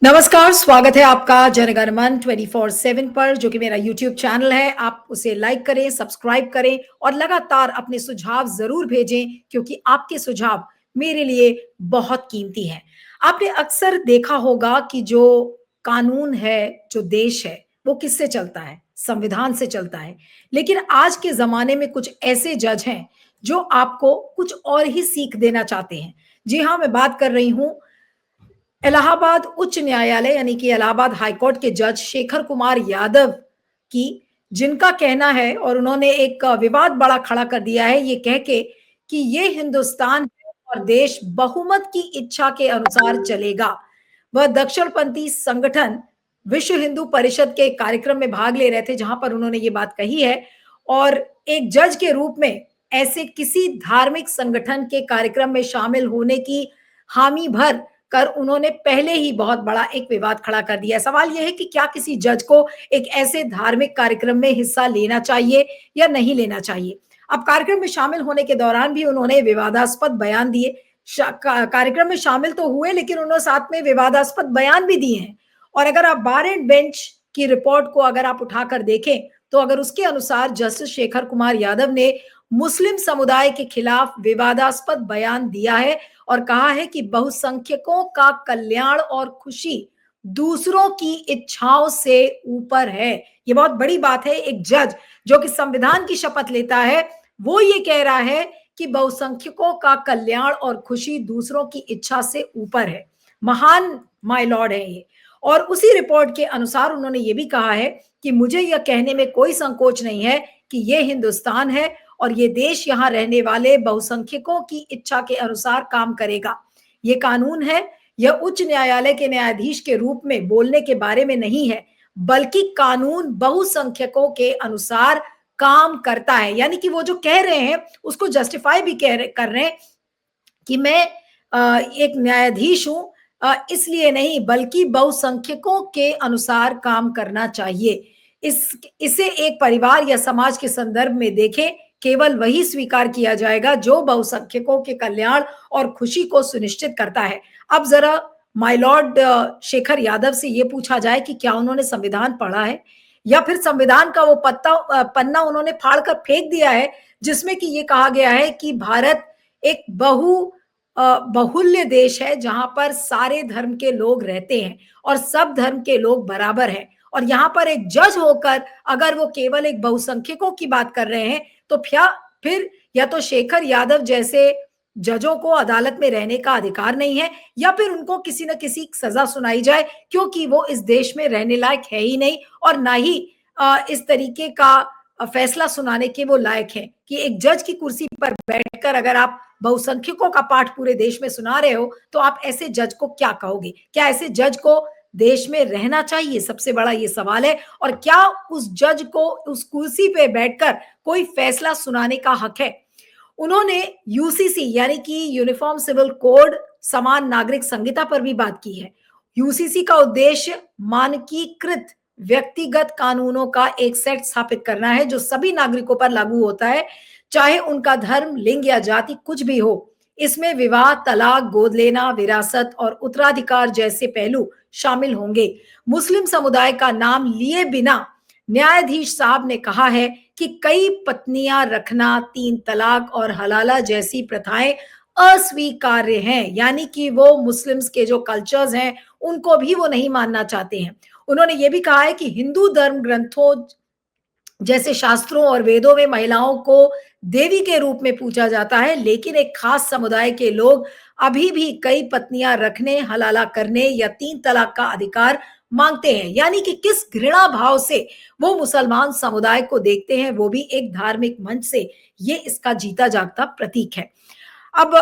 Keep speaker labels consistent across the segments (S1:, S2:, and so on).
S1: नमस्कार, स्वागत है आपका जनगण मन 24/7 पर, जो कि मेरा यूट्यूब चैनल है। आप उसे लाइक करें, सब्सक्राइब करें और लगातार अपने सुझाव जरूर भेजें, क्योंकि आपके सुझाव मेरे लिए बहुत कीमती हैं। आपने अक्सर देखा होगा कि जो कानून है, जो देश है, वो किससे चलता है? संविधान से चलता है। लेकिन आज के जमाने में कुछ ऐसे जज हैं जो आपको कुछ और ही सीख देना चाहते हैं। जी हाँ, मैं बात कर रही हूँ इलाहाबाद उच्च न्यायालय यानी कि इलाहाबाद हाईकोर्ट के जज शेखर कुमार यादव की, जिनका कहना है और उन्होंने एक विवाद बड़ा खड़ा कर दिया है ये कह के कि ये हिंदुस्तान है और देश बहुमत की इच्छा के अनुसार चलेगा। वह दक्षिणपंथी संगठन विश्व हिंदू परिषद के कार्यक्रम में भाग ले रहे थे, जहां पर उन्होंने ये बात कही है। और एक जज के रूप में ऐसे किसी धार्मिक संगठन के कार्यक्रम में शामिल होने की हामी भर कर उन्होंने पहले ही बहुत बड़ा एक विवाद खड़ा कर दिया। सवाल यह है कि क्या किसी जज को एक ऐसे धार्मिक कार्यक्रम में हिस्सा लेना चाहिए या नहीं लेना चाहिए। अब कार्यक्रम में शामिल होने के दौरान भी उन्होंने विवादास्पद बयान दिए। कार्यक्रम में शामिल तो हुए, लेकिन उन्होंने साथ में विवादास्पद बयान भी दिए हैं। और अगर आप बार एंड बेंच की रिपोर्ट को अगर आप उठाकर देखें, तो अगर उसके अनुसार जस्टिस शेखर कुमार यादव ने मुस्लिम समुदाय के खिलाफ विवादास्पद बयान दिया है और कहा है कि बहुसंख्यकों का कल्याण और खुशी दूसरों की इच्छाओं से ऊपर है। ये बहुत बड़ी बात है। एक जज जो कि संविधान की शपथ लेता है, वो ये कह रहा है कि बहुसंख्यकों का कल्याण और खुशी दूसरों की इच्छा से ऊपर है। महान माय लॉर्ड है ये। और उसी रिपोर्ट के अनुसार उन्होंने ये भी कहा है कि मुझे यह कहने में कोई संकोच नहीं है कि ये हिंदुस्तान है और ये देश यहाँ रहने वाले बहुसंख्यकों की इच्छा के अनुसार काम करेगा। ये कानून है। यह उच्च न्यायालय के न्यायाधीश के रूप में बोलने के बारे में नहीं है, बल्कि कानून बहुसंख्यकों के अनुसार काम करता है। यानी कि वो जो कह रहे हैं उसको जस्टिफाई भी कर रहे हैं कि मैं एक न्यायाधीश हूं, इसलिए नहीं, बल्कि बहुसंख्यकों के अनुसार काम करना चाहिए। इसे एक परिवार या समाज के संदर्भ में देखें, केवल वही स्वीकार किया जाएगा जो बहुसंख्यकों के कल्याण और खुशी को सुनिश्चित करता है। अब जरा माय लॉर्ड शेखर यादव से ये पूछा जाए कि क्या उन्होंने संविधान पढ़ा है, या फिर संविधान का वो पन्ना उन्होंने फाड़ कर फेंक दिया है, जिसमें कि ये कहा गया है कि भारत एक बहुल्य देश है, जहां पर सारे धर्म के लोग रहते हैं और सब धर्म के लोग बराबर हैं। और यहाँ पर एक जज होकर अगर वो केवल एक बहुसंख्यकों की बात कर रहे हैं, तो फिर या तो शेखर यादव जैसे जजों को अदालत में रहने का अधिकार नहीं है, या फिर उनको किसी न किसी सजा सुनाई जाए, क्योंकि वो इस देश में रहने लायक है ही नहीं, और ना ही इस तरीके का फैसला सुनाने के वो लायक हैं कि एक जज की कुर्सी पर बैठकर अगर आप बहुसंख्यकों का पाठ पूरे देश में सुना रहे हो, तो आप ऐसे जज को क्या कहोगे? क्या ऐसे जज को देश में रहना चाहिए? सबसे बड़ा ये सवाल है। और क्या उस जज को उस कुर्सी पे बैठकर कोई फैसला सुनाने का हक है? उन्होंने यूसीसी यानी कि यूनिफॉर्म सिविल कोड, समान नागरिक संहिता पर भी बात की है। यूसीसी का उद्देश्य मानकीकृत व्यक्तिगत कानूनों का एक सेट स्थापित करना है, जो सभी नागरिकों पर लागू होता है, चाहे उनका धर्म, लिंग या जाति कुछ भी हो। इसमें विवाह, तलाक, गोद लेना, विरासत और उत्तराधिकार जैसे पहलू शामिल होंगे। मुस्लिम समुदाय का नाम लिए बिना न्यायाधीश साहब ने कहा है कि कई पत्नियां रखना, 3 तलाक और हलाला जैसी प्रथाएं अस्वीकार्य हैं। यानी कि वो मुस्लिम्स के जो कल्चर्स हैं उनको भी वो नहीं मानना चाहते हैं। उन्होंने ये भी कहा है कि हिंदू धर्म ग्रंथों जैसे शास्त्रों और वेदों में महिलाओं को देवी के रूप में पूजा जाता है, लेकिन एक खास समुदाय के लोग अभी भी कई पत्नियां रखने, हलाला करने या 3 तलाक का अधिकार मांगते हैं। यानी कि किस घृणा भाव से वो मुसलमान समुदाय को देखते हैं, वो भी एक धार्मिक मंच से। ये इसका जीता जागता प्रतीक है। अब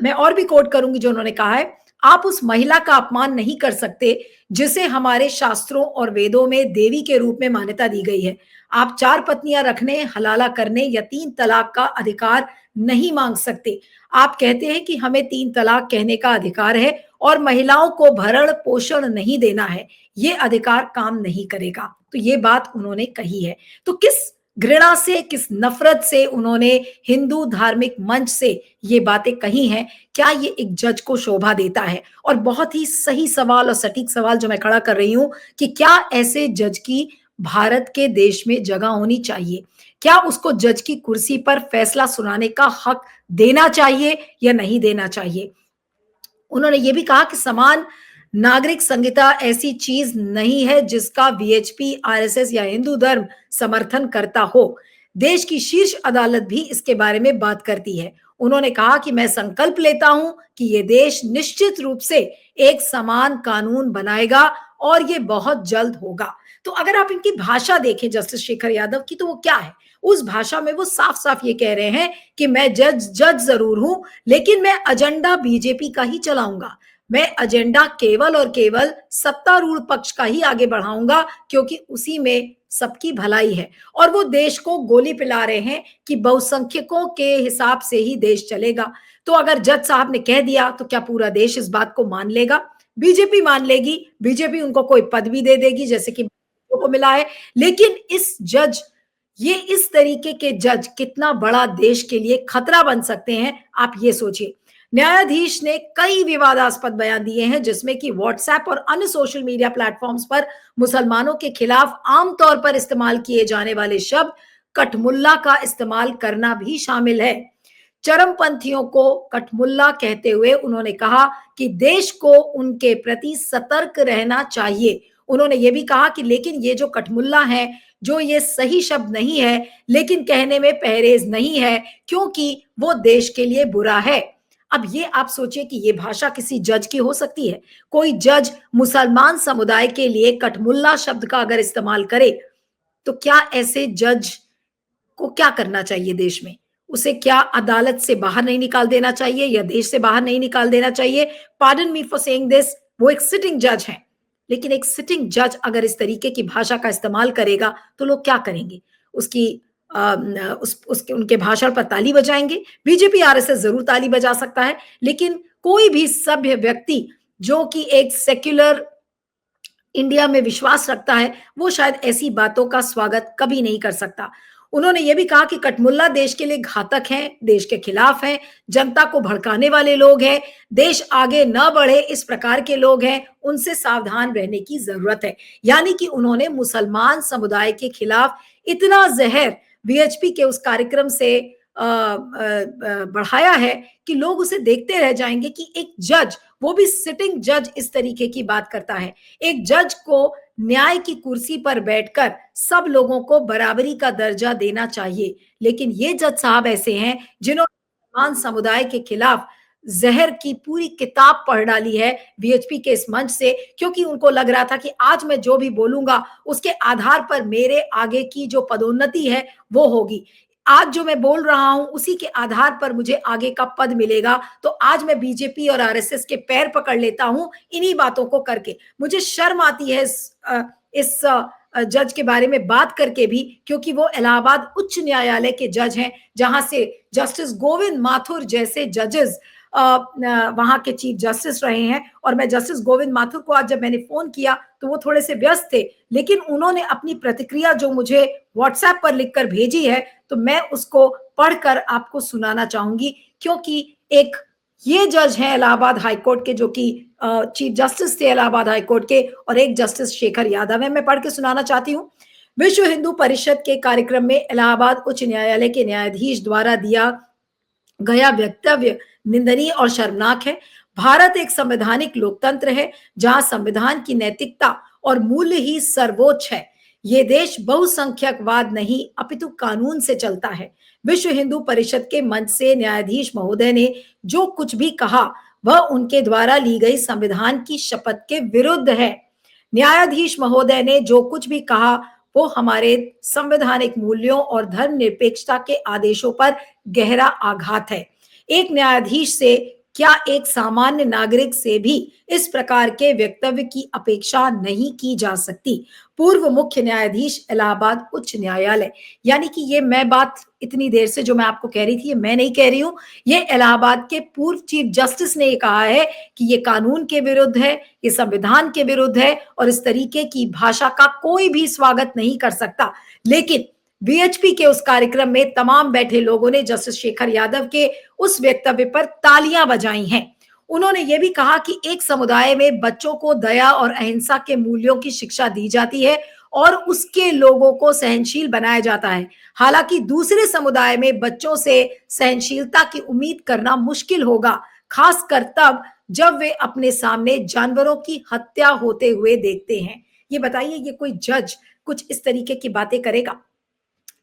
S1: मैं और भी कोट करूंगी जो उन्होंने कहा है, आप उस महिला का अपमान नहीं कर सकते जिसे हमारे शास्त्रों और वेदों में देवी के रूप में मान्यता दी गई है। आप 4 पत्नियां रखने, हलाला करने या 3 तलाक का अधिकार नहीं मांग सकते। आप कहते हैं कि हमें 3 तलाक कहने का अधिकार है और महिलाओं को भरण पोषण नहीं देना है, ये अधिकार काम नहीं करेगा। तो ये बात उन्होंने कही है। तो किस घृणा से, किस नफरत से उन्होंने हिंदू धार्मिक मंच से ये बातें कही हैं, क्या ये एक जज को शोभा देता है? और बहुत ही सही सवाल और सटीक सवाल जो मैं खड़ा कर रही हूं कि क्या ऐसे जज की भारत के देश में जगह होनी चाहिए? क्या उसको जज की कुर्सी पर फैसला सुनाने का हक देना चाहिए या नहीं देना चाहिए? उन्होंने ये भी कहा कि समान नागरिक संहिता ऐसी चीज नहीं है जिसका वीएचपी, आरएसएस या हिंदू धर्म समर्थन करता हो। देश की शीर्ष अदालत भी इसके बारे में बात करती है। उन्होंने कहा कि मैं संकल्प लेता हूं कि ये देश निश्चित रूप से एक समान कानून बनाएगा और ये बहुत जल्द होगा। तो अगर आप इनकी भाषा देखें जस्टिस शेखर यादव की, तो वो क्या है? उस भाषा में वो साफ साफ ये कह रहे हैं कि मैं जज जरूर हूं, लेकिन मैं एजेंडा बीजेपी का ही चलाऊंगा। मैं एजेंडा केवल और केवल सत्तारूढ़ पक्ष का ही आगे बढ़ाऊंगा, क्योंकि उसी में सबकी भलाई है। और वो देश को गोली पिला रहे हैं कि बहुसंख्यकों के हिसाब से ही देश चलेगा। तो अगर जज साहब ने कह दिया तो क्या पूरा देश इस बात को मान लेगा? बीजेपी मान लेगी, बीजेपी उनको कोई पद भी दे देगी जैसे कि को मिला है। लेकिन इस तरीके के जज कितना बड़ा देश के लिए खतरा बन सकते हैं, आप ये सोचिए। न्यायाधीश ने कई विवादास्पद बयान दिए हैं, जिसमें कि व्हाट्सएप और अन्य सोशल मीडिया प्लेटफॉर्म्स पर मुसलमानों के खिलाफ आमतौर पर इस्तेमाल किए जाने वाले शब्द कठमुल्ला का इस्तेमाल करना भी शामिल है। चरमपंथियों को कठमुल्ला कहते हुए उन्होंने कहा कि देश को उनके प्रति सतर्क रहना चाहिए। उन्होंने ये भी कहा कि लेकिन ये जो कठमुल्ला है, जो ये सही शब्द नहीं है, लेकिन कहने में परहेज नहीं है, क्योंकि वो देश के लिए बुरा है। अब ये आप सोचिए कि ये भाषा किसी जज की हो सकती है? कोई जज मुसलमान समुदाय के लिए कठमुल्ला शब्द का अगर इस्तेमाल करे, तो क्या ऐसे जज को क्या करना चाहिए देश में? उसे क्या अदालत से बाहर नहीं निकाल देना चाहिए या देश से बाहर नहीं निकाल देना चाहिए? Pardon me for saying this, वो एक सिटिंग जज है। लेकिन एक सिटिंग जज अगर इस तरीके की भाषा का इस्तेमाल करेगा तो लोग क्या करेंगे? उसकी उसके उनके भाषण पर ताली बजाएंगे। बीजेपी आरएसएस जरूर ताली बजा सकता है, लेकिन कोई भी सभ्य व्यक्ति जो कि एक सेक्युलर इंडिया में विश्वास रखता है, वो शायद ऐसी बातों का स्वागत कभी नहीं कर सकता। उन्होंने ये भी कहा कि कठमुल्ला देश के लिए घातक हैं, देश के खिलाफ हैं, जनता को भड़काने वाले लोग हैं, देश आगे न बढ़े इस प्रकार के लोग हैं, उनसे सावधान रहने की जरूरत है। यानी कि उन्होंने मुसलमान समुदाय के खिलाफ इतना जहर वीएचपी के उस कार्यक्रम से बढ़ाया है कि लोग उसे देखते रह जाएंगे कि एक जज, वो भी सिटिंग जज, इस तरीके की बात करता है। एक जज को न्याय की कुर्सी पर बैठकर सब लोगों को बराबरी का दर्जा देना चाहिए, लेकिन ये जज साहब ऐसे हैं जिन्होंने मुसलमान समुदाय के खिलाफ जहर की पूरी किताब पढ़ डाली है वीएचपी के इस मंच से, क्योंकि उनको लग रहा था कि आज मैं जो भी बोलूंगा उसके आधार पर मेरे आगे की जो पदोन्नति है वो होगी। आज जो मैं बोल रहा हूं उसी के आधार पर मुझे आगे का पद मिलेगा। तो आज मैं बीजेपी और आरएसएस के पैर पकड़ लेता हूं इन्हीं बातों को करके। मुझे शर्म आती है इस जज के बारे में बात करके भी, क्योंकि वो इलाहाबाद उच्च न्यायालय के जज हैं, जहां से जस्टिस गोविंद माथुर जैसे जजेस वहां के चीफ जस्टिस रहे हैं। और मैं जस्टिस गोविंद माथुर को आज जब मैंने फोन किया तो वो थोड़े से व्यस्त थे, लेकिन उन्होंने अपनी प्रतिक्रिया जो मुझे व्हाट्सएप पर लिखकर भेजी है, तो मैं उसको पढ़कर आपको सुनाना चाहूंगी। क्योंकि एक ये जज हैं इलाहाबाद हाईकोर्ट के, जो कि चीफ जस्टिस थे इलाहाबाद हाईकोर्ट के, और एक जस्टिस शेखर यादव है। मैं पढ़ के सुनाना चाहती हूँ। विश्व हिंदू परिषद के कार्यक्रम में इलाहाबाद उच्च न्यायालय के न्यायाधीश द्वारा दिया गया वक्तव्य निंदनीय और शर्मनाक है। भारत एक संवैधानिक लोकतंत्र है जहां संविधान की नैतिकता और मूल्य ही सर्वोच्च है। ये देश बहुसंख्यकवाद नहीं अपितु कानून से चलता है। विश्व हिंदू परिषद के मंच से न्यायाधीश महोदय ने जो कुछ भी कहा वह उनके द्वारा ली गई संविधान की शपथ के विरुद्ध है। न्यायाधीश महोदय ने जो कुछ भी कहा वो हमारे संवैधानिक मूल्यों और धर्मनिरपेक्षता के आदेशों पर गहरा आघात है। एक न्यायाधीश से क्या एक सामान्य नागरिक से भी इस प्रकार के वक्तव्य की अपेक्षा नहीं की जा सकती। पूर्व मुख्य न्यायाधीश इलाहाबाद उच्च न्यायालय। यानी कि ये मैं बात इतनी देर से जो मैं आपको कह रही थी, ये मैं नहीं कह रही हूं, ये इलाहाबाद के पूर्व चीफ जस्टिस ने ये कहा है कि ये कानून के विरुद्ध है, ये संविधान के विरुद्ध है और इस तरीके की भाषा का कोई भी स्वागत नहीं कर सकता। लेकिन वीएचपी के उस कार्यक्रम में तमाम बैठे लोगों ने जस्टिस शेखर यादव के उस वक्तव्य पर तालियां बजाई हैं। उन्होंने ये भी कहा कि एक समुदाय में बच्चों को दया और अहिंसा के मूल्यों की शिक्षा दी जाती है और उसके लोगों को सहनशील बनाया जाता है। हालांकि दूसरे समुदाय में बच्चों से सहनशीलता की उम्मीद करना मुश्किल होगा, खासकर तब जब वे अपने सामने जानवरों की हत्या होते हुए देखते हैं। ये बताइए, ये कोई जज कुछ इस तरीके की बातें करेगा?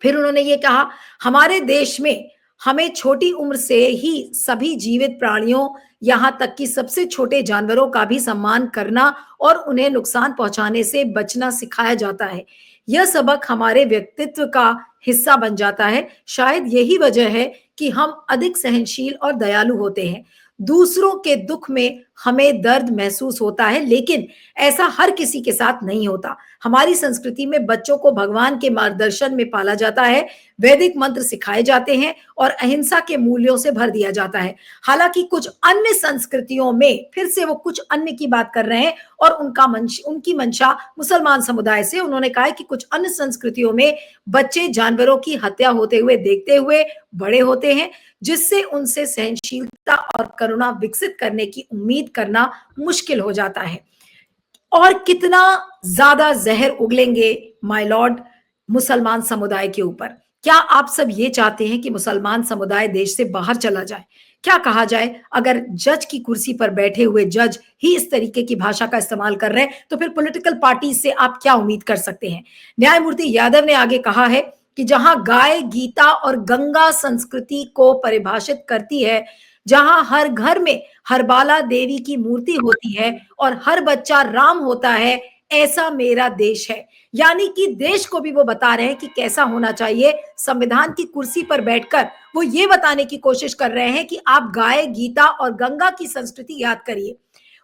S1: फिर उन्होंने ये कहा, हमारे देश में हमें छोटी उम्र से ही सभी जीवित प्राणियों, यहाँ तक कि सबसे छोटे जानवरों का भी सम्मान करना और उन्हें नुकसान पहुंचाने से बचना सिखाया जाता है। यह सबक हमारे व्यक्तित्व का हिस्सा बन जाता है। शायद यही वजह है कि हम अधिक सहनशील और दयालु होते हैं। दूसरों के दुख में हमें दर्द महसूस होता है, लेकिन ऐसा हर किसी के साथ नहीं होता। हमारी संस्कृति में बच्चों को भगवान के मार्गदर्शन में पाला जाता है, वैदिक मंत्र सिखाए जाते हैं और अहिंसा के मूल्यों से भर दिया जाता है। हालांकि कुछ अन्य संस्कृतियों में, फिर से वो कुछ अन्य की बात कर रहे हैं और उनकी मंशा मुसलमान समुदाय से, उन्होंने कहा है कि कुछ अन्य संस्कृतियों में बच्चे जानवरों की हत्या होते हुए देखते हुए बड़े होते हैं, जिससे उनसे सहनशीलता और करुणा विकसित करने की उम्मीद करना मुश्किल हो जाता है। और कितना ज्यादा जहर उगलेंगे माय लॉर्ड मुसलमान समुदाय के ऊपर। क्या आप सब ये चाहते हैं कि मुसलमान समुदाय देश से बाहर चला जाए? क्या कहा जाए, अगर जज की कुर्सी पर बैठे हुए जज ही इस तरीके की भाषा का इस्तेमाल कर रहे हैं, तो फिर पॉलिटिकल पार्टी से आप क्या उम्मीद कर सकते हैं? न्यायमूर्ति यादव ने आगे कहा है कि जहां गाय गीता और गंगा संस्कृति को परिभाषित करती है, जहां हर घर में हरबाला देवी की मूर्ति होती है और हर बच्चा राम होता है, ऐसा मेरा देश है। यानी कि देश को भी वो बता रहे हैं कि कैसा होना चाहिए। संविधान की कुर्सी पर बैठकर वो ये बताने की कोशिश कर रहे हैं कि आप गाय गीता और गंगा की संस्कृति याद करिए।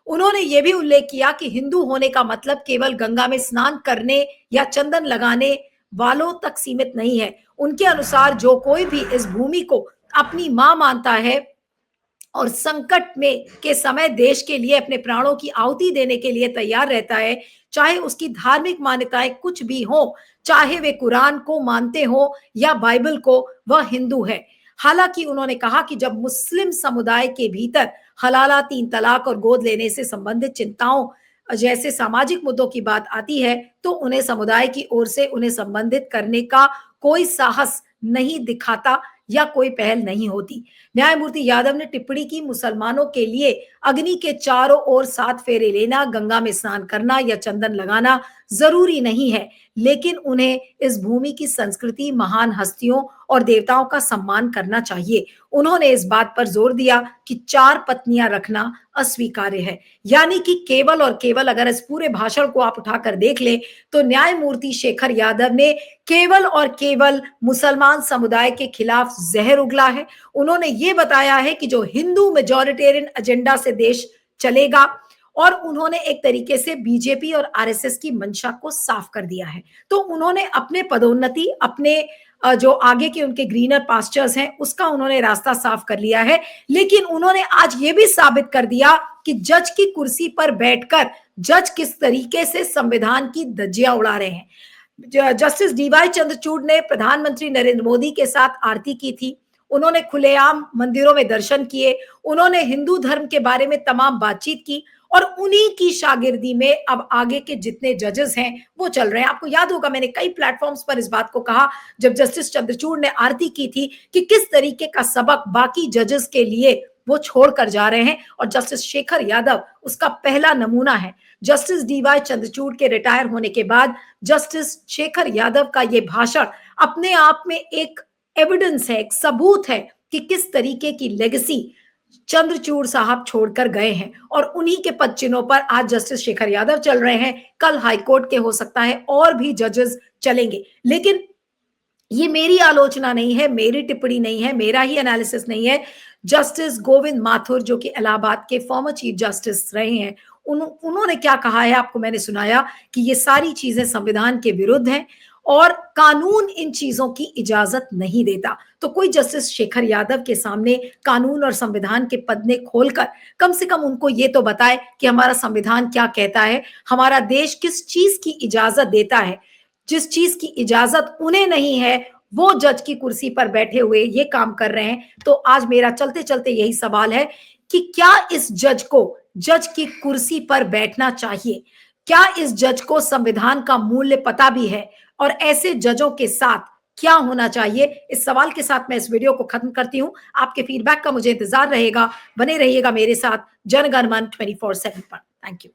S1: उन्होंने ये भी उल्लेख किया कि हिंदू होने का मतलब केवल गंगा में स्नान करने या चंदन लगाने वालों तक सीमित नहीं है। उनके अनुसार जो कोई भी इस भूमि को अपनी मां मानता है और संकट में के समय देश के लिए अपने प्राणों की आहुति देने के लिए तैयार रहता है, चाहे उसकी धार्मिक मान्यताएं कुछ भी हो, चाहे वे कुरान को मानते हो या बाइबल को, वह हिंदू है। हालांकि उन्होंने कहा कि जब मुस्लिम समुदाय के भीतर हलाला, तीन तलाक और गोद लेने से संबंधित चिंताओं जैसे सामाजिक मुद्दों की बात आती है, तो उन्हें समुदाय की ओर से उन्हें संबंधित करने का कोई साहस नहीं दिखाता या कोई पहल नहीं होती। न्यायमूर्ति यादव ने टिप्पणी की, मुसलमानों के लिए अग्नि के चारों ओर 7 फेरे लेना, गंगा में स्नान करना या चंदन लगाना जरूरी नहीं है, लेकिन उन्हें इस भूमि की संस्कृति, महान हस्तियों और देवताओं का सम्मान करना चाहिए। उन्होंने इस बात पर जोर दिया कि 4 पत्नियां रखना अस्वीकार्य है। यानी कि केवल और केवल, अगर इस पूरे भाषण को आप उठाकर देख लें, तो न्यायमूर्ति शेखर यादव ने केवल और केवल मुसलमान समुदाय के खिलाफ जहर उगला है। उन्होंने ये बताया है कि जो हिंदू मेजॉरिटेरियन एजेंडा से देश चलेगा, और उन्होंने एक तरीके से बीजेपी और आरएसएस की मंशा को साफ कर दिया है। तो उन्होंने अपने पदोन्नति, अपने जो आगे के उनके ग्रीनर पास्चर्स हैं, उसका उन्होंने रास्ता साफ कर लिया है। लेकिन उन्होंने आज ये भी साबित कर दिया कि जज की कुर्सी पर बैठकर जज किस तरीके से संविधान की धज्जियां उड़ा रहे हैं। जस्टिस डीवाई चंद्रचूड़ ने प्रधानमंत्री नरेंद्र मोदी के साथ आरती की थी, उन्होंने खुलेआम मंदिरों में दर्शन किए, उन्होंने हिंदू धर्म के बारे में तमाम बातचीत की, और उन्हीं की शागिर्दी में अब आगे के जितने जजेस हैं वो चल रहे हैं। आपको याद होगा, मैंने कई प्लेटफॉर्म्स पर इस बात को कहा जब जस्टिस चंद्रचूड़ ने आरती की थी कि किस तरीके का सबक बाकी जजेस के लिए वो छोड़ कर जा रहे हैं, और जस्टिस शेखर यादव उसका पहला नमूना है। जस्टिस डीवाई चंद्रचूड़ के रिटायर होने के बाद जस्टिस शेखर यादव का ये भाषण अपने आप में एक एविडेंस है, एक सबूत है कि किस तरीके की लेगेसी चंद्रचूड़ साहब छोड़कर गए हैं, और उन्हीं के पद चिन्हों पर आज जस्टिस शेखर यादव चल रहे हैं। कल हाईकोर्ट के हो सकता है और भी जजेस चलेंगे। लेकिन ये मेरी आलोचना नहीं है, मेरी टिप्पणी नहीं है, मेरा ही एनालिसिस नहीं है। जस्टिस गोविंद माथुर, जो कि इलाहाबाद के फॉर्मर चीफ जस्टिस रहे हैं, उन्होंने क्या कहा है आपको मैंने सुनाया कि ये सारी चीजें संविधान के विरुद्ध हैं और कानून इन चीजों की इजाजत नहीं देता। तो कोई जस्टिस शेखर यादव के सामने कानून और संविधान के पन्ने खोलकर कम से कम उनको ये तो बताए कि हमारा संविधान क्या कहता है, हमारा देश किस चीज की इजाजत देता है। जिस चीज की इजाजत उन्हें नहीं है, वो जज की कुर्सी पर बैठे हुए ये काम कर रहे हैं। तो आज मेरा चलते चलते यही सवाल है कि क्या इस जज को जज की कुर्सी पर बैठना चाहिए? क्या इस जज को संविधान का मूल्य पता भी है? और ऐसे जजों के साथ क्या होना चाहिए? इस सवाल के साथ मैं इस वीडियो को खत्म करती हूं। आपके फीडबैक का मुझे इंतजार रहेगा। बने रहिएगा मेरे साथ जनगण मन 24/7 पर। Thank you.